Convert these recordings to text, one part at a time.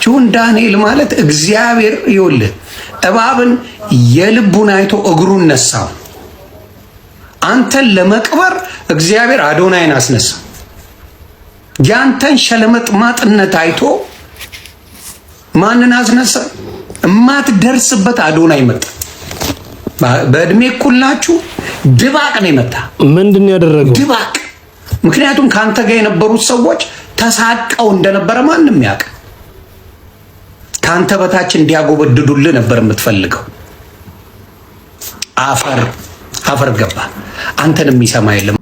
ጆን ዳንኤል ማለት እግዚአብሔር ይወልህ እባብን የልቡን አይቶ እግሩን ነሳው። አንተን ለመቅበር እግዚአብሔር አዶናይን አስነሳ። ያንተን ሸለመጥማጥነት አይቶ ማንን አስነሳ? እማትደርስበት አዶናይ መጣ። በእድሜ ኩላችሁ ድባቅ ነው የመጣ። ምንድን ያደረገው? ድባቅ። ምክንያቱም ካንተ ጋር የነበሩት ሰዎች ተሳቀው እንደነበረ ማንም ያውቅ። ካንተ በታች እንዲያጎበድዱልህ ነበር የምትፈልገው። አፈር ገባ። አንተን የሚሰማ የለም።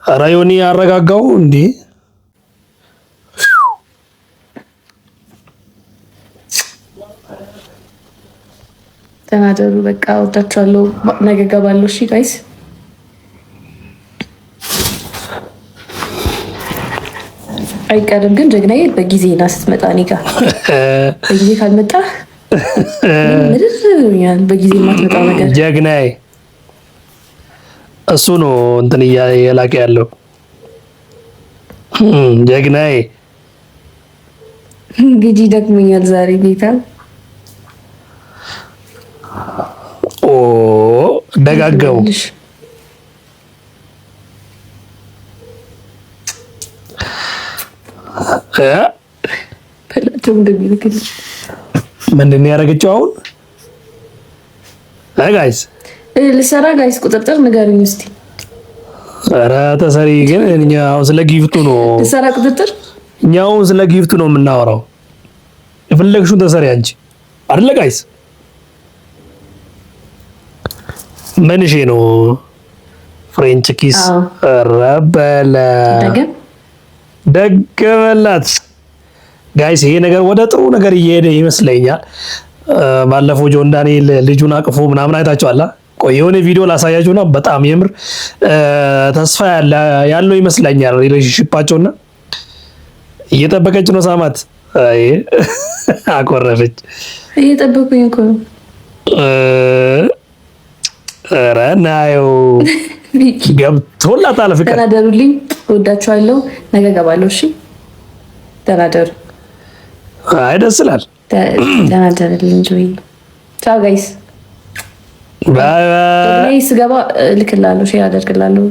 ኧረ ዮኒ ያረጋጋው እንዴ! ተናደሩ። በቃ ወዳችኋለሁ። ነገ እገባለሁ። እሺ ጋይስ፣ አይቀርም ግን ጀግናዬ በጊዜ ና ስትመጣ እኔ ጋር በጊዜ ካልመጣህ ምድር በጊዜ የማትመጣው ነገር ጀግናዬ እሱ ነው እንትን እየላቀ ያለው ጀግናዬ። እንግዲህ ደክሞኛል ዛሬ ጌታ። ኦ ደጋገው ምንድን ያደረገችው አሁን? ጋይስ ልሰራ ጋይስ ቁጥጥር ንገሩኝ እስቲ። ኧረ ተሰሪ ግን እኛው ስለ ጊፍቱ ነው ልሰራ ቁጥጥር። እኛው ስለ ጊፍቱ ነው የምናወራው። የፈለግሽውን ተሰሪ አንቺ አይደለ ጋይስ? ምንሽ ነው ፍሬንች ኪስ? ረበለ ደገመላት ጋይስ። ይሄ ነገር ወደ ጥሩ ነገር እየሄደ ይመስለኛል። ባለፈው ጆን ዳንኤል ልጁን አቅፎ ምናምን አይታችኋል። ቆይ የሆነ ቪዲዮ ላሳያችሁና በጣም የምር ተስፋ ያለው ይመስለኛል ሪሌሽንሺፓቸውና እየጠበቀች ነው። ሳማት አይ አቆረፈች። እየጠበቁኝ እኮ ነው። ኧረ ናየው ገብቶላታል። ፍቅር ተናደሩልኝ። ወዳችኋለሁ። ነገ እገባለሁ። እሺ ተናደሩ። አይ ደስ ይላል። ተናደሩልኝ። ጆይ ቻው ጋይስ። ባይ ባይ። ስገባ እልክልሃለሁ፣ ሼር አደርግልሃለሁ።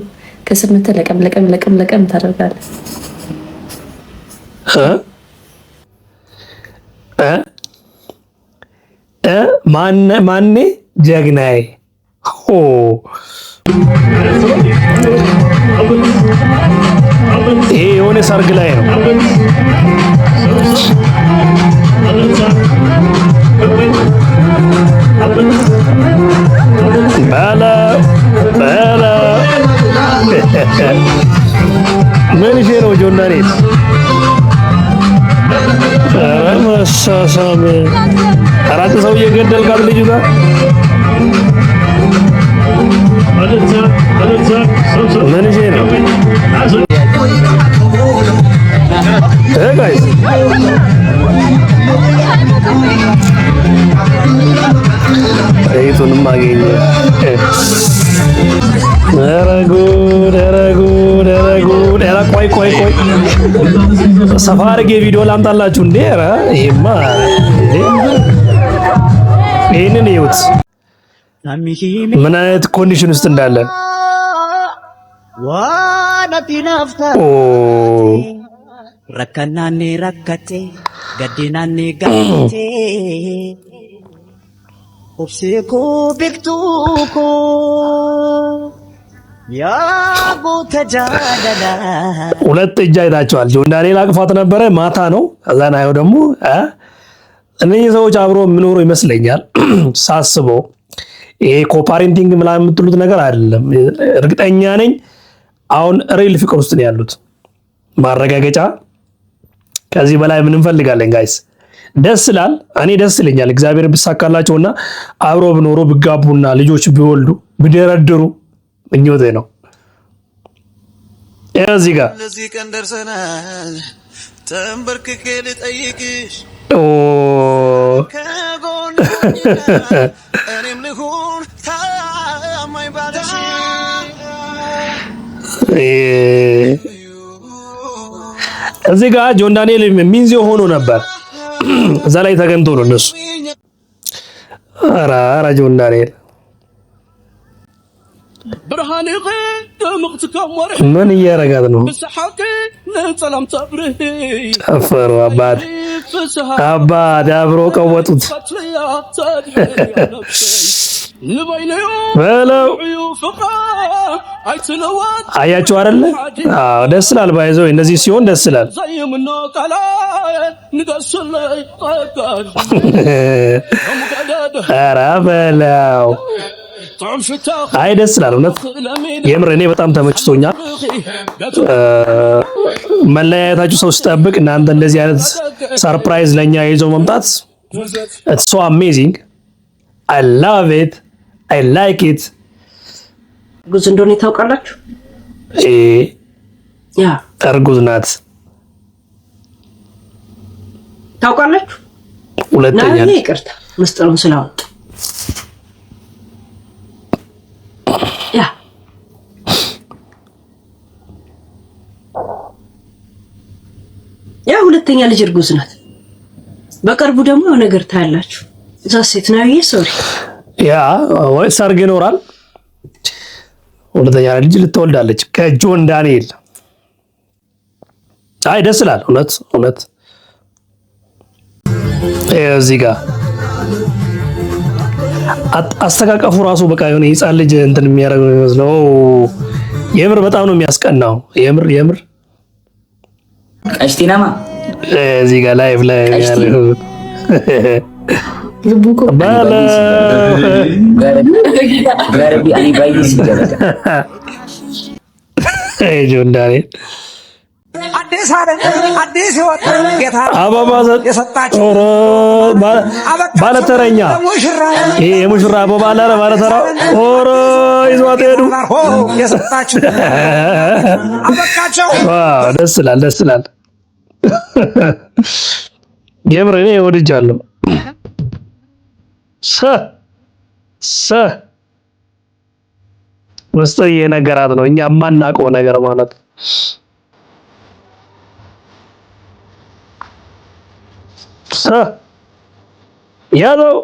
ከስር መተህ ለቀም ታደርጋለህ። ማኔ ጀግናዬ ይሄ የሆነ ሰርግ ላይ ነው። ምን ይሄ ነው ጆን ዳንኤል? መሳሳም አራት ሰው እየገደልካት ልጅ ጋር ምን ይሄ ነው? ጋይስ አይቱንም አገኘ። ኧረ ጉድ! ቆይ ሰፋ አድርጌ ቪዲዮ ላምጣላችሁ እንዴ! ኧረ ይሄማ ይሄንን እዩት ምን አይነት ኮንዲሽን ውስጥ እንዳለን። ረከናኔ ረከቴ ገዲናኔ ገቴ ኦብሴኮ ቢክቱኮ ያጎ ተጃደላ ሁለት እጅ አይታቸዋል። ጆን ዳንኤል አቅፋት ነበረ። ማታ ነው። ከዛ ናየው ደግሞ እነዚህ ሰዎች አብሮ የሚኖሩ ይመስለኛል ሳስበው። ይሄ ኮፓሬንቲንግ ምናምን የምትሉት ነገር አይደለም። እርግጠኛ ነኝ አሁን ሪል ፍቅር ውስጥ ነው ያሉት። ማረጋገጫ ከዚህ በላይ ምን እንፈልጋለን ጋይስ? ደስ ይላል። እኔ ደስ ይለኛል። እግዚአብሔር ቢሳካላቸውና አብሮ ብኖሩ ቢጋቡና ልጆች ቢወልዱ ቢደረድሩ ምኞቴ ነው። እዚህ ጋር ለዚህ ቀን ደርሰናል። ተንበርክኬ ልጠይቅሽ ከጎን እኔም ልሁን ታማኝ ባለሽ እዚህ ጋር ጆን ዳንኤል ሚንዚ ሆኖ ነበር። እዛ ላይ ተገንቶ ነው እነሱ። ኧረ ጆን ዳንኤል ምን እያረጋት ነው? ጨፈሩ አባት አብሮ ቀወጡት በለው። አያችሁ አይደለ? አዎ ደስ ይላል። ባይዘው እንደዚህ ሲሆን ደስ ይላል። ኧረ በለው። አይ ደስ ይላል እውነት። የምር እኔ በጣም ተመችቶኛል። መለያየታችሁ ሰው ሲጠብቅ እናንተ እንደዚህ አይነት ሰርፕራይዝ ለኛ ይዞ መምጣት it's so amazing. I love it. I like it. እርጉዝ እንደሆነ ታውቃላችሁ? ያ እርጉዝ ናት ታውቃላችሁ? ሁለተኛ ነው ይቅርታ መስጠሩን ስላወጣ ያ ሁለተኛ ልጅ እርጉዝ ናት። በቅርቡ ደግሞ ነገር ታያላችሁ። እዛ ሴት ነው ሶሪ ያ ወይ ሰርግ ይኖራል። ሁለተኛ ልጅ ልትወልዳለች ከጆን ዳንኤል። አይ ደስ ይላል እውነት። እዚህ ጋር አስተቃቀፉ ራሱ በቃ የሆነ ህፃን ልጅ እንትን የሚያደርገው ነው። የምር በጣም ነው የሚያስቀናው። የምር ቀሽቲናማ እዚህ ጋር ላይቭ ላይ ያለው ልቡኮ ባለ ጋረቢ አኒ ባይስ ይገባል። ጆን ዳንኤል አዲስ ወጣ ጌታ አበባ የሰጣችሁ ባለተረኛ ይሄ የሙሽራ አበባ አለ ባለተራው ኦሮ ይዟት ሄዱ የሰጣችሁ አበቃቸው። ዋው ደስ ይላል። የምር እኔ ወድጃለሁ። ውስጥ የነገራት ነው እኛ የማናውቀው ነገር ማለት ያለው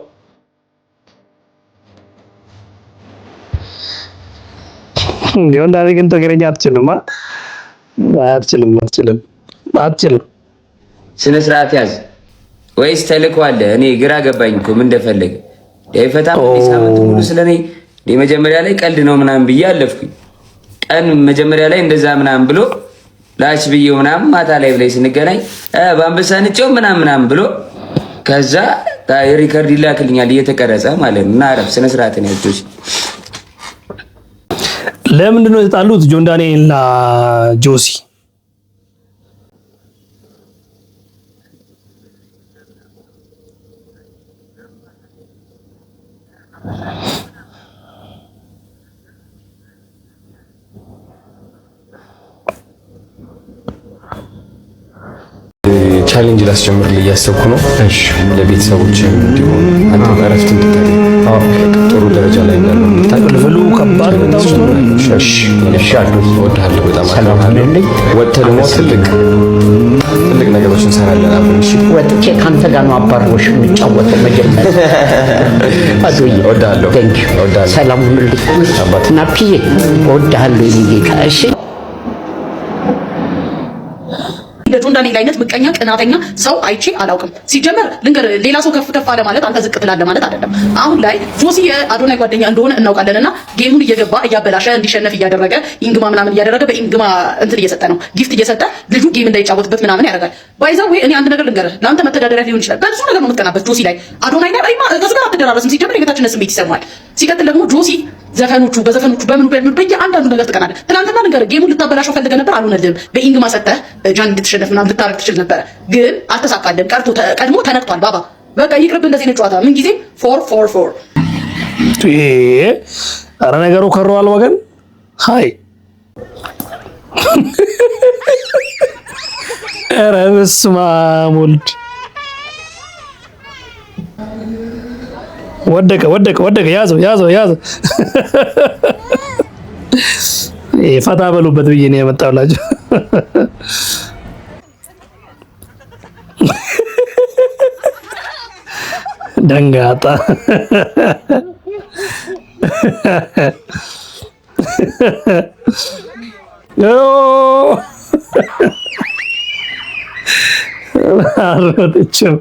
ጆን ዳንኤል ግን ትግርኛ አትችልም። ስነ ስርዓት ያዝ ወይስ ተልኳለ? እኔ ግራ ገባኝ እኮ ምን እንደፈለገ የፈታም ሳምንት ሙሉ ስለኔ መጀመሪያ ላይ ቀልድ ነው ምናምን ብዬ አለፍኩኝ። ቀን መጀመሪያ ላይ እንደዛ ምናምን ብሎ ላች ብዬው ምናምን ማታ ላይ ብላይ ስንገናኝ በአንበሳ ንጨው ምናምን ብሎ ከዛ ሪከርድ ይላክልኛል እየተቀረጸ ማለት ነው። እና አረፍ ስነ ስርዓትን ያጆች ለምንድን ነው የተጣሉት ጆን ዳንኤል እና ጆሲ? ቻሌንጅ ላስጀምርልህ እያሰብኩ ነው። እሺ ለቤተሰቦች እንዲሆን አንተ እረፍት እንድታገኝ ጥሩ ደረጃ ላይ እንዳለው ታቅልፍሉ ከባድ ነው። እሺ እወድሃለሁ በጣም አከብርሃለሁ። ወጥተህ ደግሞ ትልቅ ነገሮችን እንሰራለን አብረን። እሺ ወጥቼ ካንተ ጋር ነው አባሮሽ የምጫወተው መጀመሪያ። አዶዬ እወድሃለሁ። ሰላም ሁኑልኝ አባትና ፒዬ እወድሃለሁ ይጌታ። እሺ ጆን ዳንኤል አይነት ምቀኛ ቅናተኛ ሰው አይቼ አላውቅም። ሲጀመር ልንገር ሌላ ሰው ከፍ አለ ማለት አንተ ዝቅ ትላለህ ማለት አይደለም። አሁን ላይ ጆሲ የአዶናይ ጓደኛ እንደሆነ እናውቃለንና ጌሙን እየገባ እያበላሸ እንዲሸነፍ እያደረገ ኢንግማ ምናምን እያደረገ በኢንግማ እንትን እየሰጠ ነው ጊፍት እየሰጠ ልጁ ጌም እንዳይጫወትበት ምናምን ያደርጋል። ባይዛው እኔ አንድ ነገር ልንገርህ ለአንተ መተዳደሪያ ሊሆን ይችላል። በብዙ ነገር ነው የምትቀናበት ጆሲ ላይ። አዶናይ ላይ ከሱ ጋር አትደራረስም። ሲጀምር የቤታችን ስሜት ይሰማል። ሲቀጥል ደግሞ ጆሲ በዘፈኖቹ በምኑ በየአንዳንዱ ነገር ትቀናለህ። ትናንትና ልንገርህ ጌሙን ልታበላሸው ፈልገህ ነበር፣ አልሆነልህም። በኢንግማ ሰጠህ ጃን እንድትሸነፍ ምናምን ልታረግ ትችል ነበር፣ ግን አልተሳካልህም። ቀድሞ ተነክቷል። ባባ በቃ ይቅርብ እንደዚህ ነው ጨዋታ። ምን ጊዜ 444 አረ ነገሩ ከሯል ወገን። ሃይ አረ በስመ አብ ወልድ ወደቀ። ያዘው ፈታ በሉበት ብዬ ነው የመጣሁላችሁ። ደንጋጣ አሮጥችም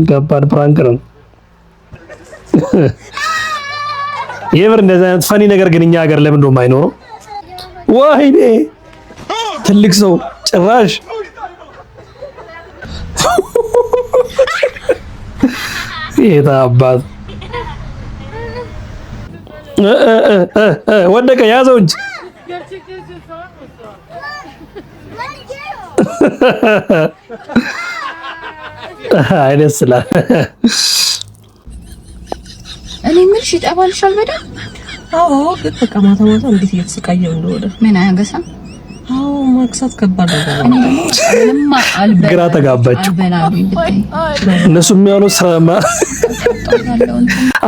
ከባድ ፕራንክ ነው። የምር እንደዚህ አይነት ፈኒ ነገር ግን እኛ ሀገር ለምን እንደው የማይኖረው? ወይኔ ትልቅ ሰው ጭራሽ የታባት ወደቀ፣ ያዘው እንጂ አይደስ ይላል። እኔ ምንሽ ይጠባልሻል በደንብ? አዎ ግን በቃ ማታ ማታ እንዴት እየተሰቃየው እንደሆነ ምን አያገሳም? አዎ ማክሳት ከባድ ነገር ነው። እኔ ደግሞ ምንም አልበላ ግራ ተጋባችሁ። እነሱ የሚያወሩት ስራማ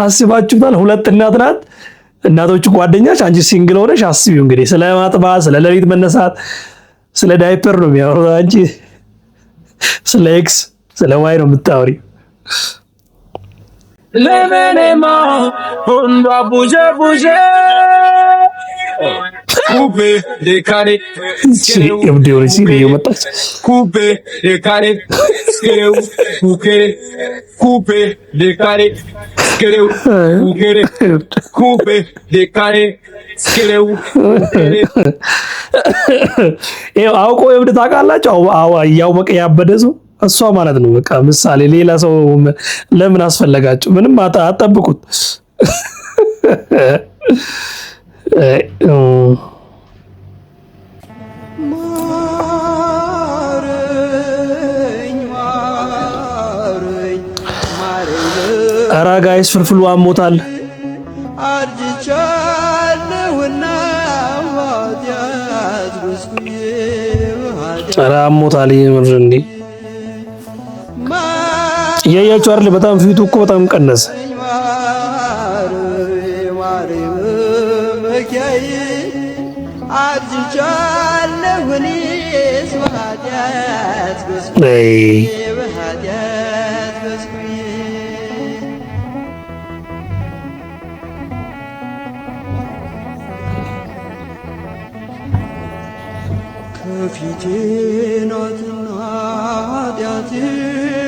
አስባችሁታል? ሁለት እናት ናት። እናቶቹ ጓደኛች፣ አንቺ ሲንግል ሆነሽ አስቢው እንግዲህ። ስለ ማጥባት፣ ስለ ሌሊት መነሳት፣ ስለ ዳይፐር ነው የሚያወሩት። አንቺ ስለ ኤክስ ስለ ዋይ ነው የምታወሪ። ለመኔማ ሁንዷ ቡጀ ቡጀ ኩቤ ዴካኔ እብድ ሆነች ሲሪዮ መጣች። ኩቤ ዴካኔ ስኬው ኩኬ ኩቤ ዴካኔ ስኬው ኩኬ ኩቤ ዴካኔ ስኬው አውቆ እብድ ታውቃላችሁ? እያወቀ ያበደ ሰው እሷ ማለት ነው። በቃ ምሳሌ ሌላ ሰው ለምን አስፈለጋችሁ? ምንም አጠብቁት። ኧረ ጋይስ ፍልፍሉ አሞታል። ኧረ አሞታል የምር እንዴ! እያያችሁ አይደል? በጣም ፊቱ እኮ በጣም ቀነሰ። ከፊቴ ናትና ኃጢአቴ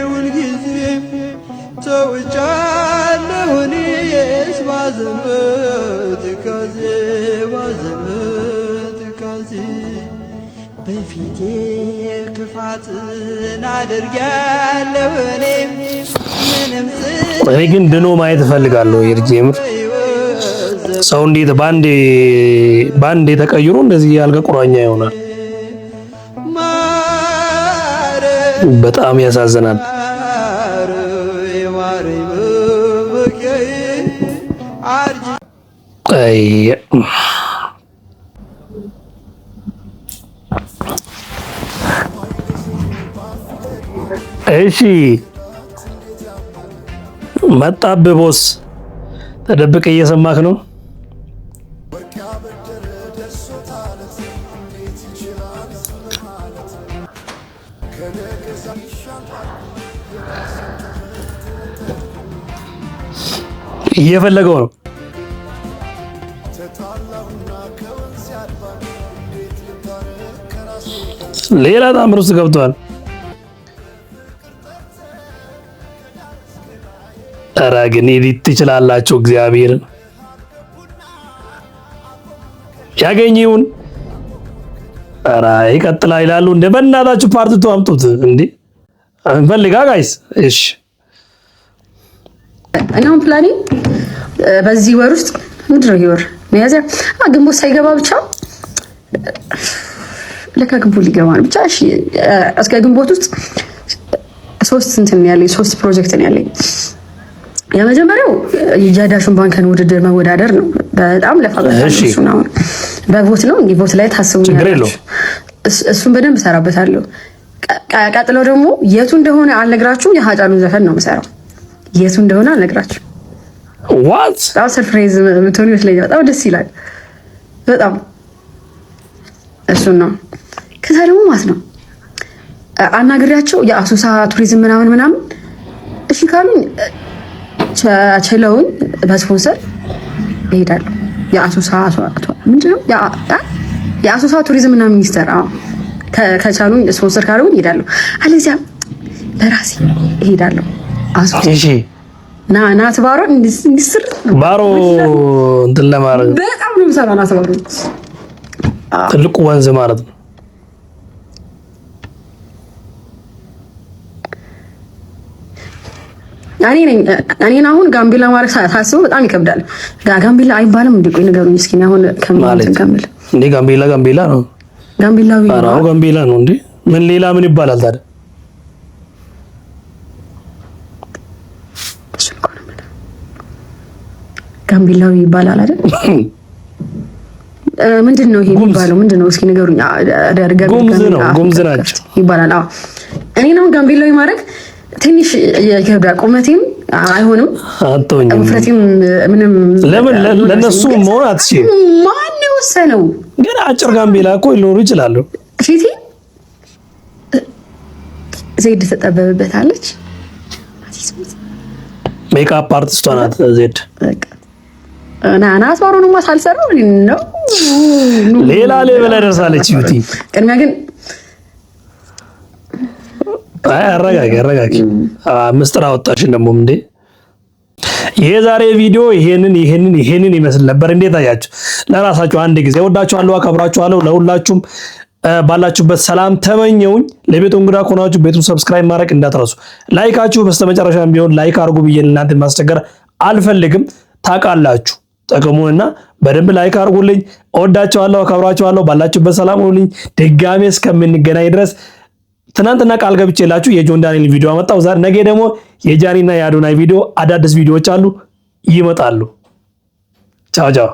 ሁልጊዜ ተውጫለሁ እኔስ ባዘንበት ካዜ በፊቴ ክፋትን አድርጋለሁ እኔም ምንም እኔ ግን ድኖ ማየት እፈልጋለሁ። የምር ሰው እንዴት ባንዴ ተቀይሮ እንደዚህ ያልጋ ቁራኛ ይሆናል? በጣም ያሳዝናል። አይ እሺ መጣብህ ቦስ፣ ተደብቀ እየሰማክ ነው። እየፈለገው ነው። ሌላ ታምር ውስጥ ገብቷል። ኧረ ግን ኤዲት ትችላላችሁ። እግዚአብሔርን ያገኘውን ኧረ ይቀጥላል ይላሉ። እንደ በእናታችሁ ፓርት አምጡት እንዴ እንፈልጋ ጋይስ። እሺ እናም ፕላኔ በዚህ ወር ውስጥ ምንድነው ይወር ሚያዚያ ግንቦት ሳይገባ ብቻ ለካ ግንቦት ሊገባ ነው ብቻ። እሺ እስከ ግንቦት ውስጥ ሶስት ፕሮጀክት ነው ያለኝ። የመጀመሪያው የጃዳሹን ባንክን ውድድር መወዳደር ነው። በጣም ለፋበታለሁ ነው። በቮት ነው እንግዲህ ቮት ላይ ታስቡኛላችሁ። እሱን በደንብ እሰራበታለሁ። ቀጥሎ ደግሞ የቱ እንደሆነ አልነግራችሁም። የሀጫሉን ዘፈን ነው የምሰራው። የቱ እንደሆነ አልነግራችሁም። ዋት በጣም ሰርፕራይዝ ምትሆኑ ይመስለኛል። በጣም ደስ ይላል። በጣም እሱን ነው። ከዛ ደግሞ ማለት ነው አናግሬያቸው የአሶሳ ቱሪዝም ምናምን እሺ ካሉኝ ቸለውን በስፖንሰር ይሄዳሉ። የአሶሳ ምንድነው የአሶሳ ቱሪዝም እና ሚኒስቴር ከቻሉኝ ስፖንሰር ካሉኝ ይሄዳሉ። አለዚያ በራሴ ይሄዳለሁ። እሺ ናት ባሮ እንዲስር ባሮ እንትን ለማድረግ በጣም ነው የምሰራው። ናት ባሮ ትልቁ ወንዝ ማለት ነው። እኔን አሁን ጋምቤላ ማድረግ ታስበው በጣም ይከብዳል። ጋምቤላ አይባልም እንዴ? ቆይ ንገሩኝ እስኪ። አሁን ከማለት ጋምቤላ እንዴ? ጋምቤላ ነው። ጋምቤላዊ ነው። ጋምቤላ ነው እንዴ? ምን ሌላ ምን ይባላል ታዲያ? ጋምቤላዊ ይባላል አይደል? ምንድን ነው ይሄ የሚባለው? ምንድን ነው እስኪ ንገሩኝ። ጉምዝ ነው። ጉምዝ ናቸው ይባላል። አዎ እኔን አሁን ጋምቤላዊ ማድረግ ትንሽ ይከብዳል። ቁመቴም አይሆንም፣ ውፍረቴም ምንም። ለምን ለነሱ መሆን አትችልም? ማን የወሰነው? ግን አጭር ጋምቤላ እኮ ሊኖሩ ይችላሉ። ፊቴ ዜድ ተጠበበበታለች። ሜካፕ አርቲስቷ ናት ዜድ። ናት ባሮንማ ሳልሰራው ነው ሌላ ሌላ ደርሳለች። ዩቲ ቅድሚያ ግን አረጋጊ ምስጥር አወጣሽን ደግሞ እንዴ! የዛሬ ቪዲዮ ይሄንን ይመስል ነበር። እንዴት አያችሁ? ለራሳችሁ አንድ ጊዜ ወዳችኋለሁ፣ አከብራችኋለሁ። ለሁላችሁም ባላችሁበት ሰላም ተመኘውኝ። ለቤቱ እንግዳ ከሆናችሁ ቤቱን ሰብስክራይብ ማድረግ እንዳትረሱ። ላይካችሁ በስተመጨረሻም ቢሆን ላይክ አድርጉ ብዬ እናንተ ማስቸገር አልፈልግም። ታውቃላችሁ ጥቅሙንና በደንብ ላይክ አድርጉልኝ። ወዳችኋለሁ፣ አከብራችኋለሁ። ባላችሁበት ሰላም ሁኑልኝ። ድጋሜ እስከምንገናኝ ድረስ ትናንትና ቃል ገብቼላችሁ የጆን ዳንኤል ቪዲዮ አመጣው። ነገ ደግሞ የጃኒና የአዶናይ ቪዲዮ አዳዲስ ቪዲዮዎች አሉ ይመጣሉ። ቻው ቻው።